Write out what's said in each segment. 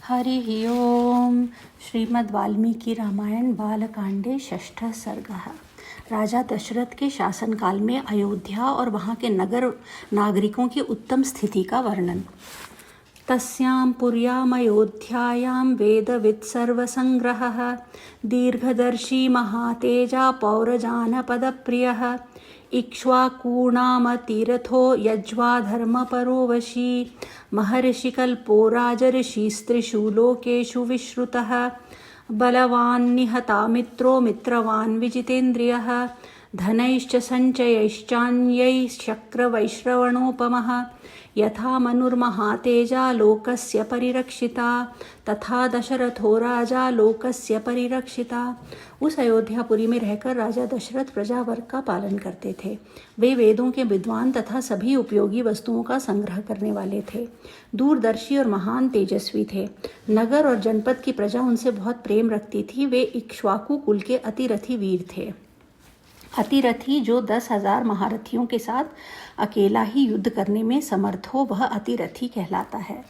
हरिः ओम। श्रीमद् वाल्मीकि रामायण बालकांडे षष्ठः सर्गः। राजा दशरथ के शासनकाल में अयोध्या और वहाँ के नगर नागरिकों की उत्तम स्थिति का वर्णन। तस्यां पुर्यामयोध्यायां वेदवित् सर्वसंग्रहः दीर्घदर्शी महातेजा पौरजानपदप्रियः इक्ष्वाकूणामतिरथो यज्वा धर्मपरो वशी महर्षिकल्पो राजर्षिस्त्रिषु लोकेषु विश्रुतः बलवान् निहता मित्रो मित्रवान् विजितेन्द्रियः धनैश्च सञ्चयैश्चान्यैश्चक्रवैश्रवणोपमः यथा मनुर्महातेजा लोकस्य परिरक्षिता तथा दशरथो राजा लोकस्य परिरक्षिता। उस अयोध्यापुरी में रहकर राजा दशरथ प्रजा वर्ग का पालन करते थे। वे वेदों के विद्वान तथा सभी उपयोगी वस्तुओं का संग्रह करने वाले थे। दूरदर्शी और महान तेजस्वी थे। नगर और जनपद की प्रजा उनसे बहुत प्रेम रखती थी। वे इक्ष्वाकु कुल के अतिरथी वीर थे। अतिरथी जो 10,000 महारथियों के साथ अकेला ही युद्ध करने में समर्थ हो वह अतिरथी कहलाता है।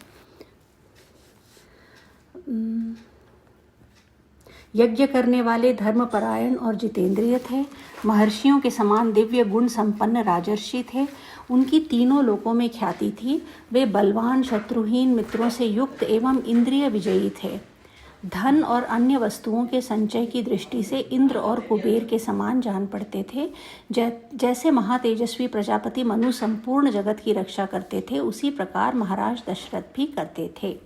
यज्ञ करने वाले धर्मपरायण और जितेंद्रिय थे। महर्षियों के समान दिव्य गुण संपन्न राजर्षि थे। उनकी तीनों लोकों में ख्याति थी। वे बलवान शत्रुहीन मित्रों से युक्त एवं इंद्रिय विजयी थे। धन और अन्य वस्तुओं के संचय की दृष्टि से इंद्र और कुबेर के समान जान पड़ते थे। जैसे महातेजस्वी प्रजापति मनु संपूर्ण जगत की रक्षा करते थे, उसी प्रकार महाराज दशरथ भी करते थे।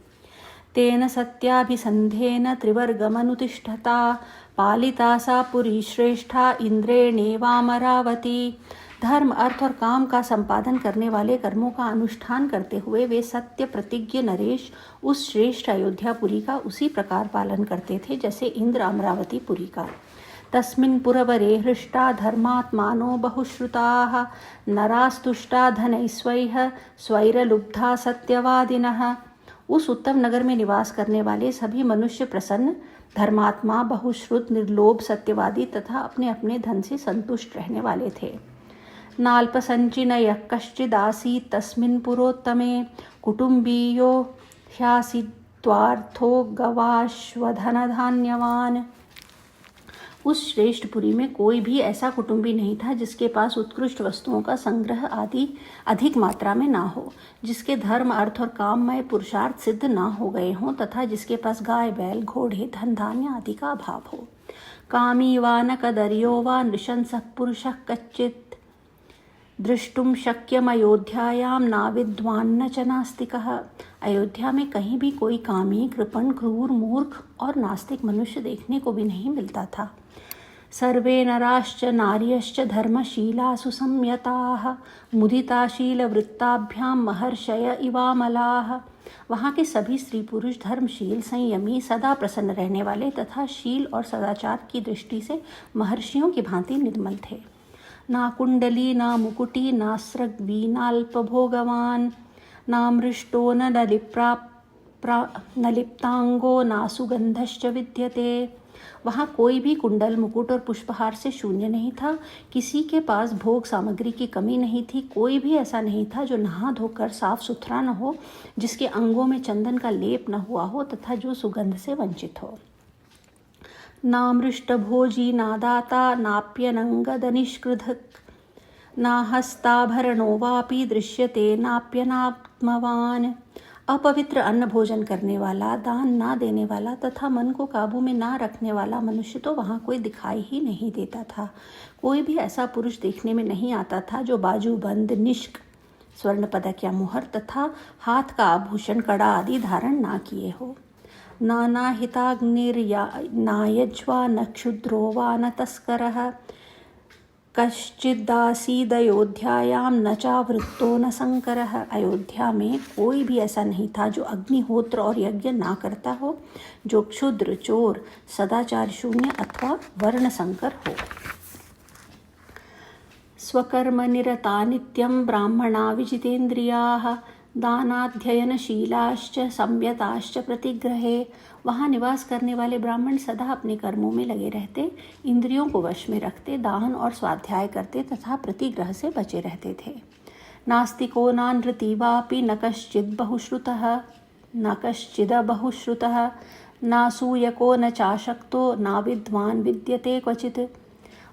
तेन सत्याभिसंधेन त्रिवर्गमनुतिष्ठता पालिता सा पुरी श्रेष्ठा इंद्रेणेवामरावती। धर्म अर्थ और काम का संपादन करने वाले कर्मों का अनुष्ठान करते हुए वे सत्य प्रतिज्ञ नरेश उस श्रेष्ठ अयोध्यापुरी का उसी प्रकार पालन करते थे जैसे इंद्र अमरावतीपुरी का। तस्मिन् पुरवरे हृष्टा धर्मात्मानो बहुश्रुताः नरास्तुष्टा धनैस्वैः स्वैरलुब्धा सत्यवादिनः। उस उत्तम नगर में निवास करने वाले सभी मनुष्य प्रसन्न, धर्मात्मा, बहुश्रुत, निर्लोभ, सत्यवादी तथा अपने अपने धन से संतुष्ट रहने वाले थे। नाल्पसञ्चिनयः कश्चिदासीत् तस्मिन् पुरोत्तमे कुटुम्बीयो ह्यासीत्वार्थो गवाश्वधनधान्यवान्। उस श्रेष्ठ पुरी में कोई भी ऐसा कुटुंबी नहीं था जिसके पास उत्कृष्ट वस्तुओं का संग्रह आदि अधिक मात्रा में ना हो, जिसके धर्म अर्थ और काममय पुरुषार्थ सिद्ध ना हो गए हों तथा जिसके पास गाय बैल घोड़े धन धान्य आदि का अभाव हो। कामी वा न कदर्यो वा नृशंसः पुरुषः कच्चित् दृष्टुम शक्यमयोध्यायां नाविद्वान्न च नास्तिकः। अयोध्या में कहीं भी कोई कामी, कृपण, क्रूर, मूर्ख और नास्तिक मनुष्य देखने को भी नहीं मिलता था। सर्वे नराश्च नार्यश्च धर्मशीला सुसंयताः मुदिताशीलवृत्ताभ्यां महर्षय इवामलाः। वहाँ के सभी स्त्री पुरुष धर्मशील, संयमी, सदा प्रसन्न रहने वाले तथा शील और सदाचार की दृष्टि से महर्षियों की भांति निर्मल थे। ना कुंडली ना मुकुटी नास्रग्वी नाल्पभोगवान नामृष्टो न नलिप्तांगो ना सुगंधश्च विद्यते। वहाँ कोई भी कुंडल, मुकुट और पुष्पहार से शून्य नहीं था। किसी के पास भोग सामग्री की कमी नहीं थी। कोई भी ऐसा नहीं था जो नहा धोकर साफ सुथरा न हो, जिसके अंगों में चंदन का लेप न हुआ हो तथा जो सुगंध से वंचित हो। नामृष्टभोजी ना दाता नाप्यनंगदनिष्कृधक ना हस्ताभरणो वापि दृश्यते नाप्यनात्मवान। अपवित्र अन्न भोजन करने वाला, दान ना देने वाला तथा मन को काबू में ना रखने वाला मनुष्य तो वहाँ कोई दिखाई ही नहीं देता था। कोई भी ऐसा पुरुष देखने में नहीं आता था जो बाजूबंद, निष्क, स्वर्ण पदक या मुहर तथा हाथ का आभूषण, कड़ा आदि धारण ना किए हो। नानाहिताग्निर्नायज्वा न क्षुद्रो वा न तस्करः कश्चिदासीदयोध्यायां न चावृत्तो न संकरः। अयोध्या में कोई भी ऐसा नहीं था जो अग्निहोत्र और यज्ञ ना करता हो, जो क्षुद्र, चोर, सदाचार शून्य अथवा वर्ण संकर हो। स्वकर्म निरता नित्यं ब्राह्मणा विजितेन्द्रियाः दानाध्ययनशीलाश्च संयताश्च प्रतिग्रहे। वहाँ निवास करने वाले ब्राह्मण सदा अपने कर्मों में लगे रहते, इंद्रियों को वश में रखते, दान और स्वाध्याय करते तथा प्रतिग्रह से बचे रहते थे। नास्तिको नानृति वापि न कश्चित् बहुश्रुतः न कश्चिद बहुश्रुतः नासूयको न चाशक्तो ना विद्वान विद्यते क्वचित।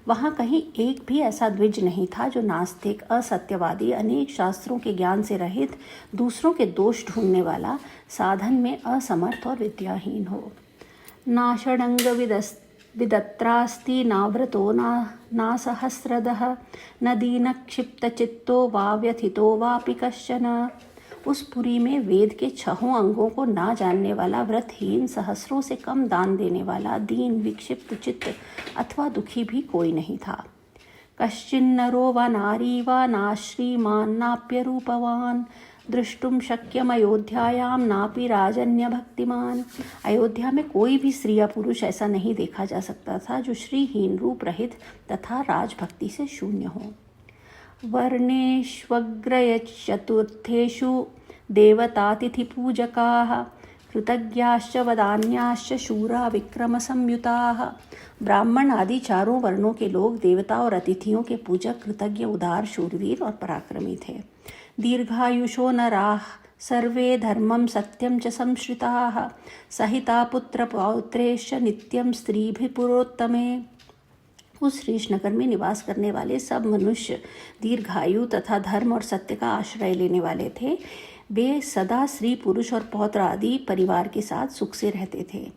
वहाँ कहीं एक भी ऐसा द्विज नहीं था जो नास्तिक, असत्यवादी, अनेक शास्त्रों के ज्ञान से रहित, दूसरों के दोष ढूंढने वाला, साधन में असमर्थ और विद्याहीन हो। ना षडंग विदत्रास्ति नाव्रतो ना सहस्रदः न दीनक्षिप्तचित्तो वा व्यथितो वापि कश्चन। उस पुरी में वेद के 6 अंगों को ना जानने वाला, व्रतहीन, सहस्रों से कम दान देने वाला, दीन, विक्षिप्त चित्त अथवा दुखी भी कोई नहीं था। कश्चिन्नरो व नारी व नाश्रीमान् नाप्य रूपवान दृष्टुम शक्यम अयोध्यायाम नापि राजन्य भक्तिमान। अयोध्या में कोई भी स्त्री या पुरुष ऐसा नहीं देखा जा सकता था जो श्रीहीन, रूप रहित तथा राजभक्ति से शून्य हो। वर्णेष्वग्रयचतुर्थेषु देवतातिथिपूजकाः कृतज्ञाश्च वदान्याश्च शूरा विक्रमसंयुताः। ब्राह्मण आदि 4 वर्णों के लोग देवता और अतिथियों के पूजक, कृतज्ञ, उदार, शूरवीर और पराक्रमी थे। दीर्घायुषो नराः सर्वे धर्मं सत्यं च संश्रिताः सहिता पुत्रपौत्रेश्च नित्यं स्त्रीभिः पुरोत्तमे। उस श्रीशनगर में निवास करने वाले सब मनुष्य दीर्घायु तथा धर्म और सत्य का आश्रय लेने वाले थे। वे सदा स्त्री, पुरुष और पौत्र आदि परिवार के साथ सुख से रहते थे।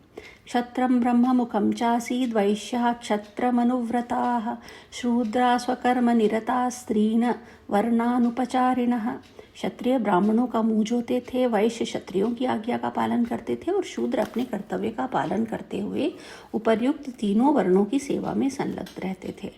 क्षत्रं ब्रह्ममुखं चासीद् वैश्याः क्षत्रमनुव्रताः शूद्रा स्वकर्म निरता स्त्रीन् वर्णानुपचारिणः। क्षत्रिय ब्राह्मणों का मुँह जोते थे, वैश्य क्षत्रियों की आज्ञा का पालन करते थे और शूद्र अपने कर्तव्य का पालन करते हुए उपर्युक्त 3 वर्णों की सेवा में संलग्न रहते थे।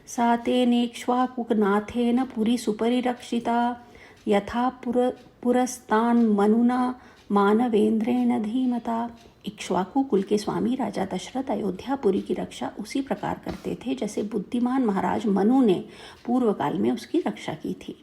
सातेनेक्ष्वाकुनाथेन पुरी सुपरिरक्षिता यथा पुरस्तान मनुना मानवेंद्रेण धीमता। इक्ष्वाकु कुल के स्वामी राजा दशरथ अयोध्यापुरी की रक्षा उसी प्रकार करते थे जैसे बुद्धिमान महाराज मनु ने पूर्व काल में उसकी रक्षा की थी।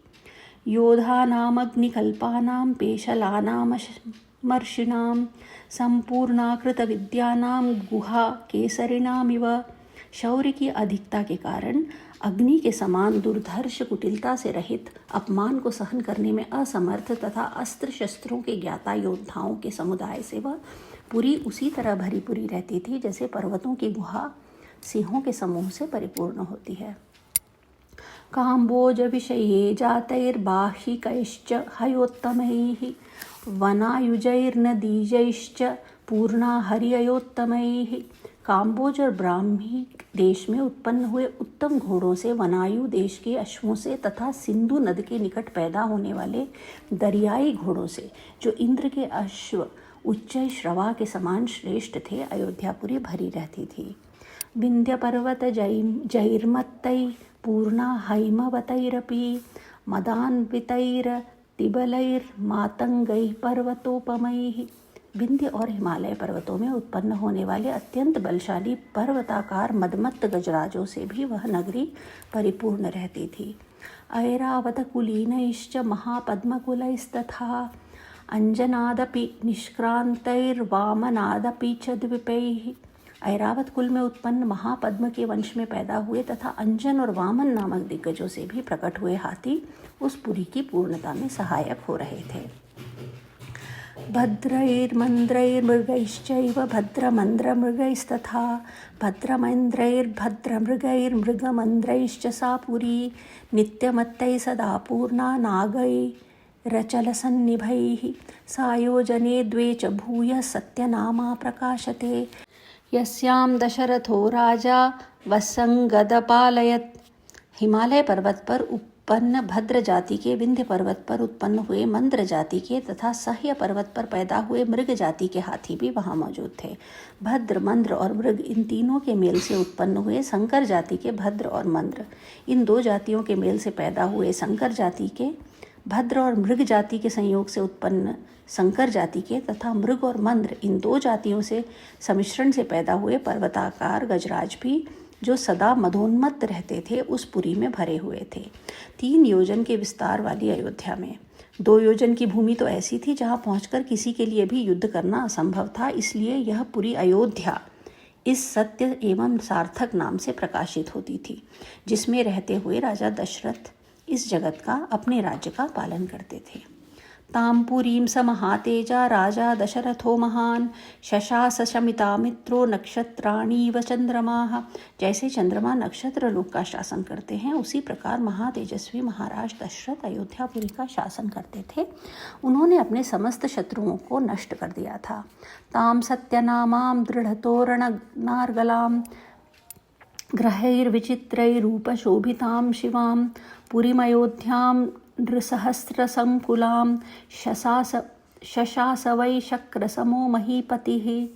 योधानाम अग्निकल्पानां पेशलानामर्षिणां संपूर्णाकृत विद्यानां गुहा केसरिणामिव। शौर्य की अधिकता के कारण अग्नि के समान दुर्धर्ष, कुटिलता से रहित, अपमान को सहन करने में असमर्थ तथा अस्त्र शस्त्रों के ज्ञाता योद्धाओं के समुदाय से वह पुरी उसी तरह भरी पुरी रहती थी जैसे पर्वतों की गुहा सिंहों के समूह से परिपूर्ण होती है। काम्बोज विषये जातैर्बाह्यिकैश्च हयोत्तमैः वनायुजैर्नदीजैश्च पूर्णा हरियोत्तमैः। काम्बोज और ब्राह्मी देश में उत्पन्न हुए उत्तम घोड़ों से, वनायु देश के अश्वों से तथा सिंधु नद के निकट पैदा होने वाले दरियाई घोड़ों से, जो इंद्र के अश्व उच्च श्रवा के समान श्रेष्ठ थे, अयोध्यापुरी भरी रहती थी। विंध्य पर्वत जैर्मत्तै पूर्णा हैमवतैरपि मदान्वितैर्तिबलैर्मातंगैः पर्वतोपमैः। विंध्य और हिमालय पर्वतों में उत्पन्न होने वाले अत्यंत बलशाली पर्वताकार मदमत्त गजराजों से भी वह नगरी परिपूर्ण रहती थी। ऐरावतकुलीनैश्च महापद्मकुलैस्तथा अंजनादपि निष्क्रांतैर्वामनादपि च द्वीपैः। ऐरावत कुल में उत्पन्न महापद्म के वंश में पैदा हुए तथा अंजन और वामन नामक दिग्गजों से भी प्रकट हुए हाथी उस पुरी की पूर्णता में सहायक हो रहे थे। भद्रैर्मन्द्रैर्मृगैश्चैव भद्रमन्द्रमृगैस्तथा भद्रमैन्द्रैर्भद्रमृगैर्मृगमन्द्रैश्च सा पुरी नित्यमत्तैः सदा पूर्णा नागैरचलसन्निभैः। सायोजने द्वे च भूयः सत्यनामा प्रकाशते यस्यां दशरथो राजा वसंगदपालयत्। हिमालय पर्वत पर उत्पन्न भद्र जाति के, विंध्य पर्वत पर उत्पन्न हुए मंद्र जाति के तथा सह्य पर्वत पर पैदा हुए मृग जाति के हाथी भी वहाँ मौजूद थे। भद्र, मंद्र और मृग इन तीनों के मेल से उत्पन्न हुए संकर जाति के भद्र और मंद्र, इन 2 जातियों के मेल से पैदा हुए संकर जाति के भद्र और मृग जाति के संयोग से उत्पन्न संकर जाति के तथा मृग और मंद्र इन 2 जातियों से सम्मिश्रण से पैदा हुए पर्वताकार गजराज भी, जो सदा मदोन्मत्त रहते थे, उस पुरी में भरे हुए थे। 3 योजन के विस्तार वाली अयोध्या में 2 योजन की भूमि तो ऐसी थी जहाँ पहुंचकर किसी के लिए भी युद्ध करना असंभव था, इसलिए यह पुरी अयोध्या इस सत्य एवं सार्थक नाम से प्रकाशित होती थी, जिसमें रहते हुए राजा दशरथ इस जगत का, अपने राज्य का पालन करते थे। तां पुरीं स महातेजा राजा दशरथो महान शशास शमितामित्रो नक्षत्राणीव चंद्रमाः। जैसे चंद्रमा नक्षत्र लोक का शासन करते हैं, उसी प्रकार महातेजस्वी महाराज दशरथ अयोध्यापुरी का शासन करते थे। उन्होंने अपने समस्त शत्रुओं को नष्ट कर दिया था। ताम सत्यनामां दृढ़तोरणनार्गलां ग्रहैर्विचित्रैरूपशोभितां शिवां पुरीमयोध्यां नृसहस्रसंकुलां शशास वै शक्रसमो महीपतिः।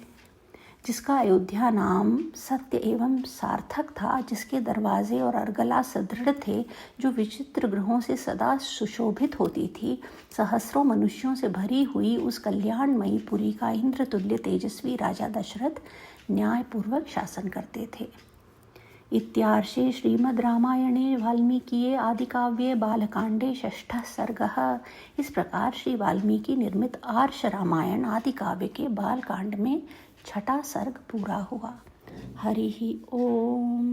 जिसका अयोध्या नाम सत्य एवं सार्थक था, जिसके दरवाजे और अर्गला सुदृढ़ थे, जो विचित्र ग्रहों से सदा सुशोभित होती थी, सहस्रों मनुष्यों से भरी हुई उस कल्याणमयी पुरी का इंद्रतुल्य तेजस्वी राजा दशरथ न्यायपूर्वक शासन करते थे। इत्यार्षे श्रीमद् रामायणे वाल्मीकिये आदिकाव्ये बालकांडे षष्ठः सर्गः। इस प्रकार श्री वाल्मीकि निर्मित आर्ष रामायण आदि काव्य के बालकांड में छठा सर्ग पूरा हुआ। हरि ओम।